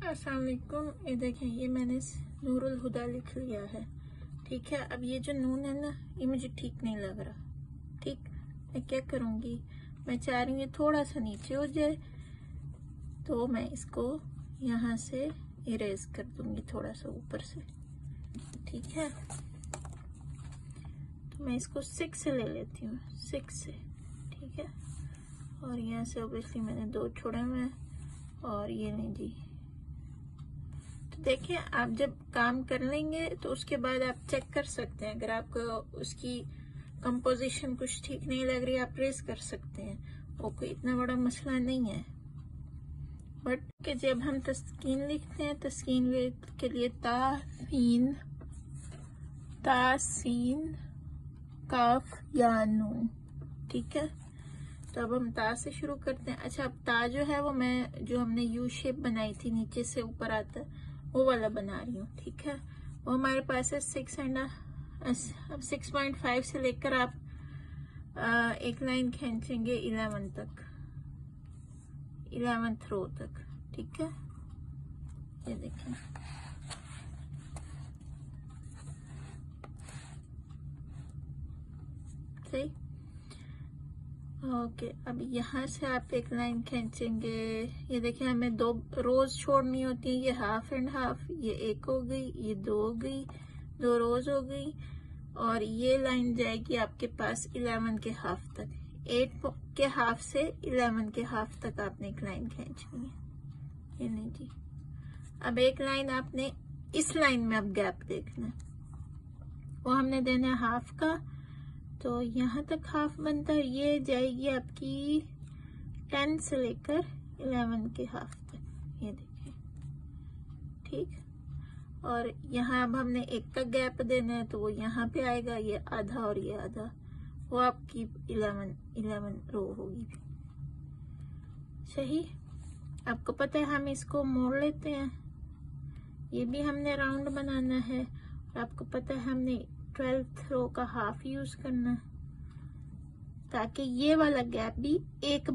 अस्सलाम वालेकुम। ये देखें, ये मैंने नूरुल हुदा लिख लिया है। ठीक है, अब ये जो नून है ना, ये मुझे ठीक नहीं लग रहा। ठीक, मैं क्या करूँगी, मैं चाह रही हूँ ये थोड़ा सा नीचे हो जाए, तो मैं इसको यहाँ से इरेज कर दूंगी थोड़ा सा ऊपर से। ठीक है, तो मैं इसको 6 से ले लेती हूँ, 6 से। ठीक है, और यहाँ से ऑब्वियसली मैंने 2 छोड़े हुए हैं, और ये नहीं जी। तो देखिए, आप जब काम कर लेंगे तो उसके बाद आप चेक कर सकते हैं। अगर आपको उसकी कंपोजिशन कुछ ठीक नहीं लग रही, आप रेस कर सकते हैं, वो कोई इतना बड़ा मसला नहीं है। बट कि जब हम तस्कीन लिखते हैं, तस्कीन के लिए तासीन, तासीन, काफ या नून। ठीक है, तो अब हम ता से शुरू करते हैं। अच्छा, अब ता जो है वो मैं जो हमने यू शेप बनाई थी, नीचे से ऊपर आता है, वो वाला बना रही हूँ। ठीक है, वो हमारे पास है 6.5 से लेकर आप एक लाइन खींचेंगे 11 तक, 11th रो तक। ठीक है, ये देखें, सही। ओके, अब यहाँ से आप एक लाइन खींचेंगे। ये देखिए, हमें 2 रोज छोड़नी होती है। ये हाफ एंड हाफ, ये 1 हो गई, ये 2 हो गई, 2 रोज हो गई, और ये लाइन जाएगी आपके पास 11 के हाफ तक। 8 के हाफ से 11 के हाफ तक आपने एक लाइन खींचनी है। ये नहीं जी, अब एक लाइन आपने इस लाइन में अब गैप देखना है, वो हमने देना है हाफ का, तो यहाँ तक हाफ बनता है। ये जाएगी आपकी 10 से लेकर 11 के हाफ तक। ये देखिए, ठीक। और यहाँ अब हमने 1 का गैप देना है, तो वो यहाँ पे आएगा, ये आधा और ये आधा, वो आपकी 11 रो होगी। सही। आपको पता है, हम इसको मोड़ लेते हैं, ये भी हमने राउंड बनाना है। और आपको पता है हमने 12th रो का हाफ यूज करना है, ताकि ये वाला गैप भी एक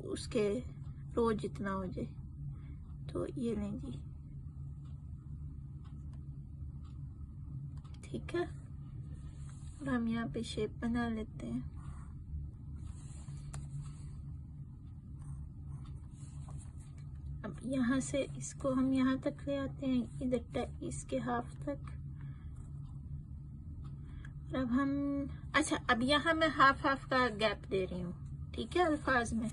उसके रो जितना हो जाए। तो ये लें जी, ठीक है। और हम यहाँ पे शेप बना लेते हैं। अब यहाँ से इसको हम यहाँ तक ले आते हैं, इधर इसके हाफ तक। अब हम, अच्छा, अब यहाँ मैं हाफ हाफ का गैप दे रही हूँ, ठीक है, अल्फाज में,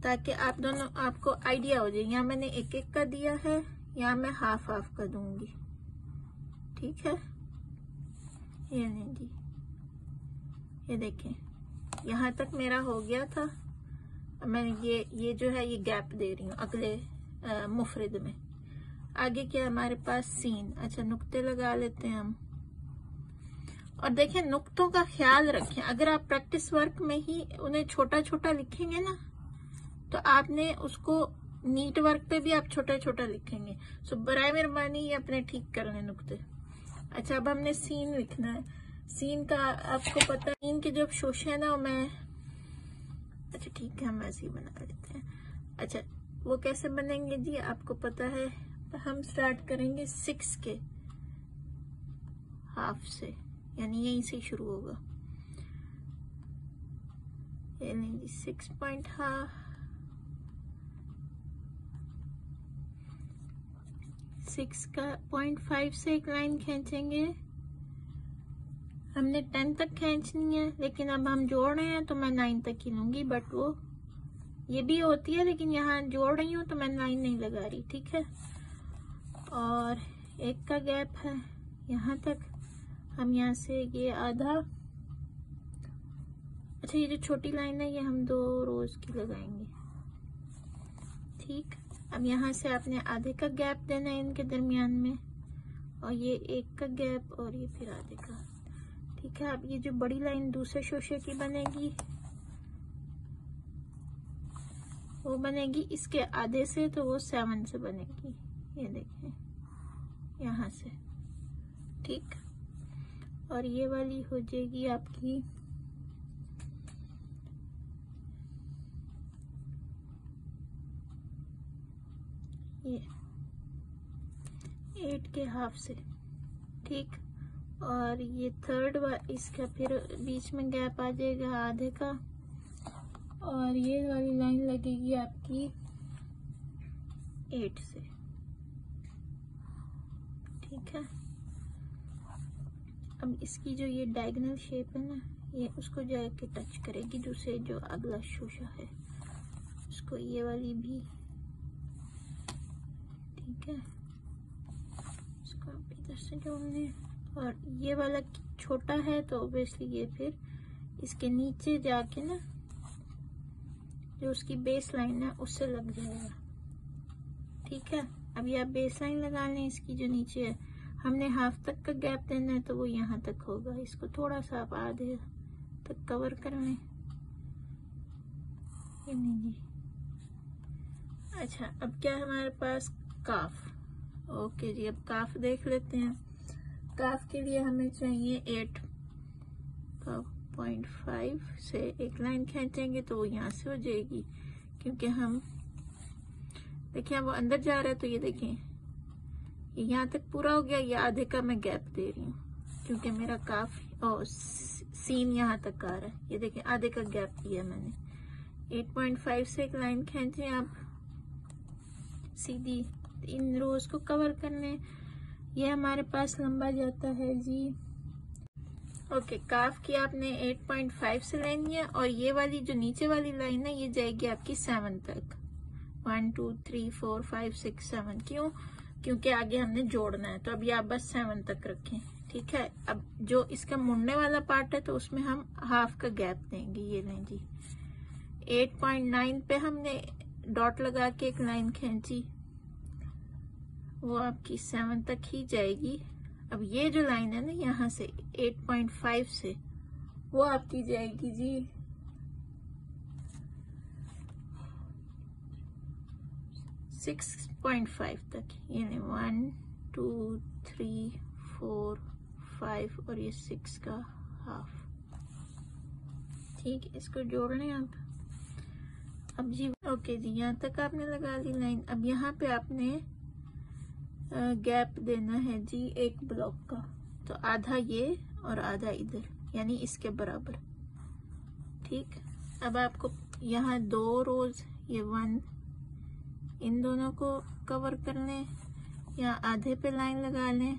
ताकि आप दोनों, आपको आइडिया हो जाए। यहाँ मैंने 1-1 का दिया है, यहाँ मैं हाफ हाफ का दूंगी। ठीक है, ये नहीं जी, ये देखें, यहाँ तक मेरा हो गया था। अब मैं ये जो है ये गैप दे रही हूँ अगले मुफरद में। आगे क्या हमारे पास सीन। अच्छा, नुक्ते लगा लेते हैं हम। और देखें, नुक्तों का ख्याल रखें। अगर आप प्रैक्टिस वर्क में ही उन्हें छोटा छोटा लिखेंगे ना, तो आपने उसको नीट वर्क पे भी आप छोटा छोटा लिखेंगे। सो बराए मेहरबानी ये अपने ठीक कर लें नुक्ते। अच्छा, अब हमने सीन लिखना है। सीन का आपको पता है, सीन के जो शोशे है ना, वो मैं, अच्छा ठीक है, हम ऐसे ही बना लेते हैं। अच्छा, वो कैसे बनेंगे जी, आपको पता है। हम स्टार्ट करेंगे 6 के हाफ से, यानी यहीं से शुरू होगा। ये नहीं जी, 6.5, 6 का 0.5 से एक लाइन खींचेंगे। हमने 10 तक खींचनी है, लेकिन अब हम जोड़ रहे हैं तो मैं 9 तक ही लूंगी। बट वो ये भी होती है, लेकिन यहाँ जोड़ रही हूँ तो मैं 9 नहीं लगा रही। ठीक है, और 1 का गैप है यहाँ तक। हम यहाँ से ये आधा, अच्छा, ये जो छोटी लाइन है ये हम 2 रोज की लगाएंगे। ठीक, अब यहाँ से आपने आधे का गैप देना है इनके दरमियान में, और ये 1 का गैप, और ये फिर आधे का। ठीक है, अब ये जो बड़ी लाइन दूसरे शोशे की बनेगी, वो बनेगी इसके आधे से, तो वो 7 से बनेगी। ये देखें, यहाँ से। ठीक, और ये वाली हो जाएगी आपकी ये 8 के हाफ से, ठीक। और ये थर्ड इसका फिर बीच में गैप आ जाएगा आधे का, और ये वाली लाइन लगेगी आपकी 8 से, ठीक है। अब इसकी जो ये डायगोनल शेप है ना, ये उसको जाके टच करेगी दूसरे जो अगला शोशा है उसको, ये वाली भी, ठीक है। इसको आप इधर से जोड़ लें, और ये वाला छोटा है तो ऑब्वियसली ये फिर इसके नीचे जाके ना जो उसकी बेस लाइन है उससे लग जाएगा, ठीक है। अब ये आप बेस लाइन लगा लें, इसकी जो नीचे है हमने हाफ तक का गैप देना है तो वो यहाँ तक होगा, इसको थोड़ा सा आप आधे तक कवर कर लें, ये नहीं जी। अच्छा, अब क्या हमारे पास काफ, ओके जी। अब काफ देख लेते हैं। काफ के लिए हमें चाहिए 8.5 से एक लाइन खींचेंगे तो वो यहाँ से हो जाएगी, क्योंकि हम देखिए वो अंदर जा रहा है तो ये देखें ये यहाँ तक पूरा हो गया, ये आधे का मैं गैप दे रही हूँ क्योंकि मेरा काफ सीन यहाँ तक आ रहा है, ये देखें आधे का गैप दिया मैंने। 8.5 से एक लाइन खींचे आप सीधी, इन रोज को कवर करने, ये हमारे पास लंबा जाता है जी। ओके, काफ की आपने 8.5 से लेनी है, और ये वाली जो नीचे वाली लाइन है ये जाएगी आपकी 7 तक, 1 2 3 4 5 6 7, क्यों? क्योंकि आगे हमने जोड़ना है, तो अब ये आप बस 7 तक रखें, ठीक है। अब जो इसका मुड़ने वाला पार्ट है तो उसमें हम हाफ का गैप देंगे, ये लें जी। 8.9 पे हमने डॉट लगा के एक लाइन खींची, वो आपकी 7 तक ही जाएगी। अब ये जो लाइन है ना यहाँ से 8.5 से, वो आपकी जाएगी जी 6.5 तक, यानी 1 2 3 4 5 और ये 6 का हाफ, ठीक। इसको जोड़ लें आप। अब जी ओके जी, यहाँ तक आपने लगा ली लाइन। अब यहाँ पे आपने गैप देना है जी एक ब्लॉक का, तो आधा ये और आधा इधर, यानी इसके बराबर, ठीक। अब आपको यहाँ 2 रोज, ये 1, इन दोनों को कवर कर लें, यहाँ आधे पे लाइन लगा लें,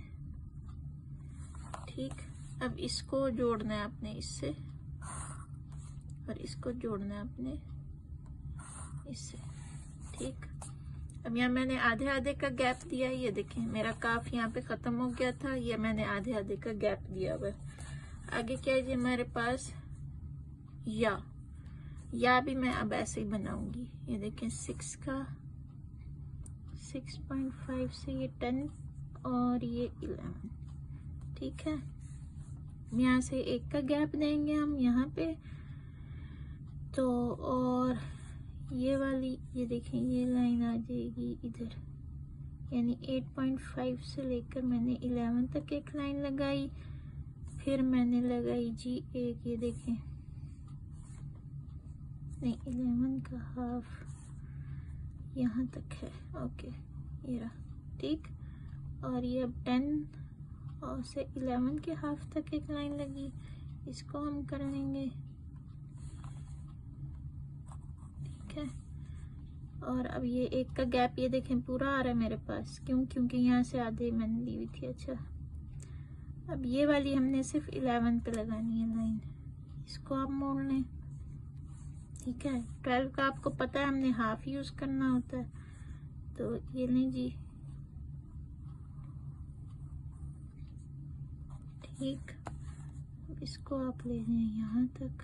ठीक। अब इसको जोड़ना है आपने इससे, और इसको जोड़ना है आपने इससे, ठीक। अब यहाँ मैंने आधे आधे का गैप दिया, ये देखें मेरा काफ यहाँ पे खत्म हो गया था, ये मैंने आधे आधे का गैप दिया हुआ। आगे क्या है जी हमारे पास, या भी मैं अब ऐसे ही बनाऊंगी, ये देखें 6 का 6.5 से ये 10 और ये 11, ठीक है। यहाँ से एक का गैप देंगे हम यहाँ पे, तो और ये वाली ये देखें ये लाइन आ जाएगी इधर, यानी 8.5 से लेकर मैंने 11 तक एक लाइन लगाई, फिर मैंने लगाई जी एक, ये देखें नहीं 11 का हाफ यहाँ तक है, ओके ये रहा, ठीक। और ये अब 10 और से 11 के हाफ तक एक लाइन लगी, इसको हम कर लेंगे, ठीक है। और अब ये एक का गैप ये देखें पूरा आ रहा है मेरे पास, क्यों? क्योंकि यहाँ से आधे मैंने ली हुई थी। अच्छा, अब ये वाली हमने सिर्फ 11 पे लगानी है लाइन, इसको आप मोड़ लें, ठीक है। 12 का आपको पता है हमने हाफ यूज करना होता है, तो ये लें जी, ठीक। इसको आप ले लें यहाँ तक,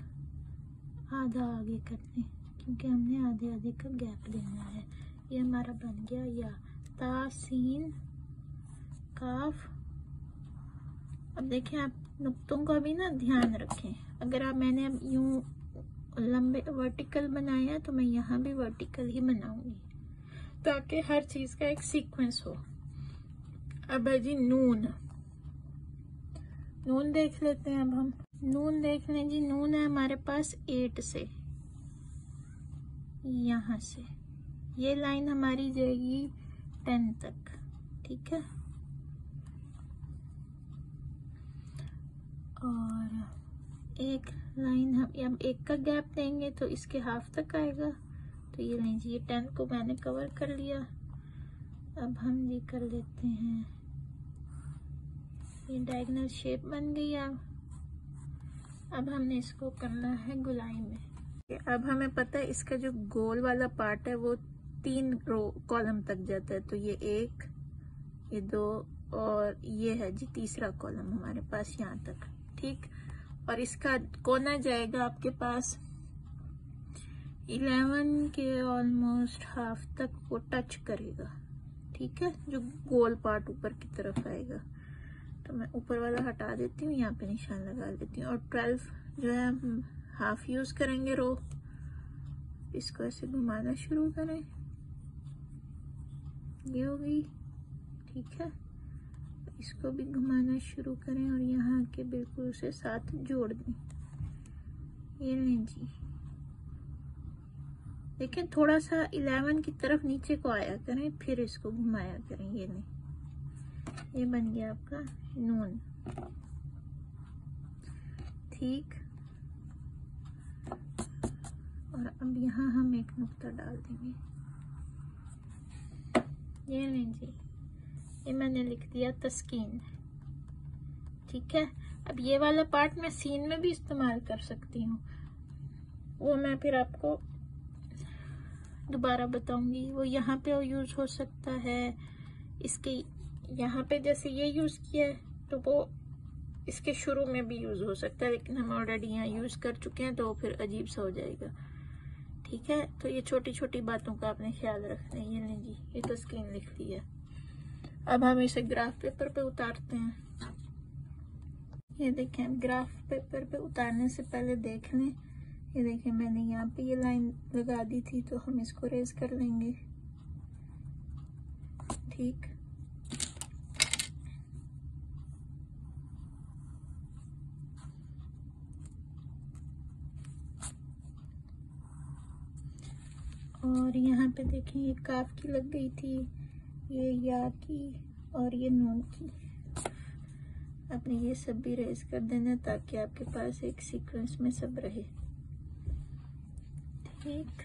आधा आगे कर दें क्योंकि हमने आधे आधे का गैप देना है। ये हमारा बन गया या, ता सीन काफ। अब देखें आप नुक्तों का भी ना ध्यान रखें, अगर आप मैंने अब यूं लंबे वर्टिकल बनाया तो मैं यहाँ भी वर्टिकल ही बनाऊंगी ताकि हर चीज का एक सीक्वेंस हो। अब है जी नून, नून देख लेते हैं। अब हम नून देख लें जी, नून है हमारे पास 8 से, यहाँ से ये लाइन हमारी जाएगी 10 तक। ठीक है, और एक लाइन हम एक का गैप देंगे तो इसके हाफ तक आएगा। तो ये लीजिए 10 को मैंने कवर कर लिया। अब हम ये कर लेते हैं, ये डायगोनल शेप बन गई। अब हमने इसको करना है गुलाई में। अब हमें पता है इसका जो गोल वाला पार्ट है वो 3 रो कॉलम तक जाता है। तो ये 1, ये 2 और ये है जी तीसरा कॉलम हमारे पास यहाँ तक। ठीक, और इसका कोना जाएगा आपके पास 11 के ऑलमोस्ट हाफ तक वो टच करेगा। ठीक है, जो गोल पार्ट ऊपर की तरफ आएगा। तो मैं ऊपर वाला हटा देती हूँ, यहाँ पे निशान लगा लेती हूँ। और 12 जो है हम हाफ यूज करेंगे रो। इसको ऐसे घुमाना शुरू करें, ये हो गई। ठीक है, इसको भी घुमाना शुरू करें और यहाँ के बिल्कुल उसे साथ जोड़ दें। ये लें जी, लेकिन थोड़ा सा 11 की तरफ नीचे को आया करें, फिर इसको घुमाया करें। ये नहीं, ये बन गया आपका नून। ठीक, और अब यहाँ हम एक नुक्ता डाल देंगे। ये लें जी, ये मैंने लिख दिया तस्कीन। ठीक है, अब ये वाला पार्ट मैं सीन में भी इस्तेमाल कर सकती हूँ, वो मैं फिर आपको दोबारा बताऊंगी। वो यहाँ पे यूज हो सकता है, इसके यहाँ पे जैसे ये यूज किया है तो वो इसके शुरू में भी यूज हो सकता है, लेकिन हम ऑलरेडी यहाँ यूज कर चुके हैं तो फिर अजीब सा हो जाएगा। ठीक है, तो ये छोटी छोटी बातों का आपने ख्याल रखना है। ये नहीं जी, ये तो स्क्रीन लिख दी है। अब हम इसे ग्राफ पेपर पे उतारते हैं। ये देखें, ग्राफ पेपर पे उतारने से पहले देख लें, ये देखें मैंने यहाँ पे ये लाइन लगा दी थी, तो हम इसको रेज कर लेंगे। ठीक, और यहाँ पे देखें ये काफ की लग गई थी, ये या की और ये नून की। आपने ये सब भी रेज कर देना ताकि आपके पास एक सीक्वेंस में सब रहे। ठीक,